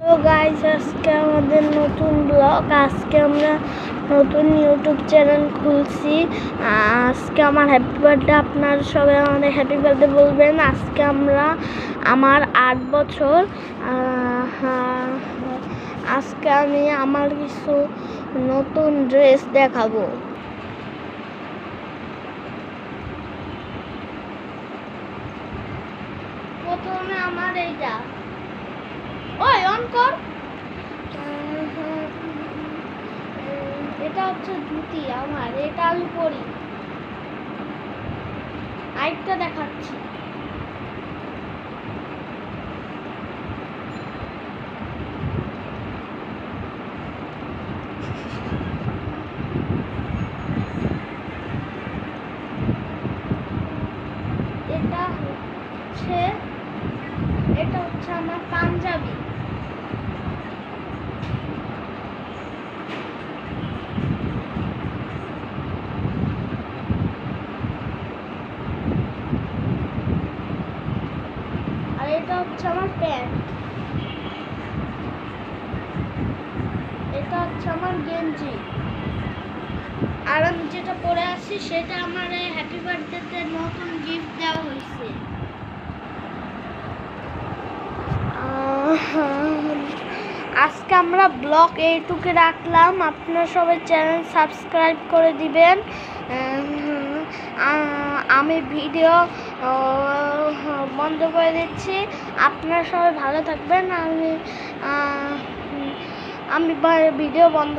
তো গাইস, আজকে আমাদের নতুন ব্লগ। আজকে আমরা নতুন ইউটিউব চ্যানেল খুলছি। আজকে আমার হ্যাপি বার্থডে। আপনারা সবাই আমাদের হ্যাপি বার্থডে বলবেন। আজকে আমার 8 বছর। আজকে আমি আমার কিছু নতুন ড্রেস দেখাবো। প্রথমে আমার এইটা, ওই অন কর। এটা হচ্ছে ধুতি আমার, এটা আমি পরি। আরেকটা দেখাচ্ছি। এটা হচ্ছে আমার পাঞ্জাবি। আর এটা হচ্ছে আমার প্যান্ট। এটা হচ্ছে আমার গেঞ্জি। আর আমি যেটা পরে আছি সেটা আমার হ্যাপি বার্থডেতে নতুন গিফট দেওয়া হয়েছে। আজকে আমরা ব্লগ এইটুকু রাখলাম। আপনারা সবাই চ্যানেল সাবস্ক্রাইব করে দিবেন। আমি ভিডিও বন্ধ করে দিচ্ছি। আপনারা সবাই ভালো থাকবেন। আমি ভিডিও বন্ধ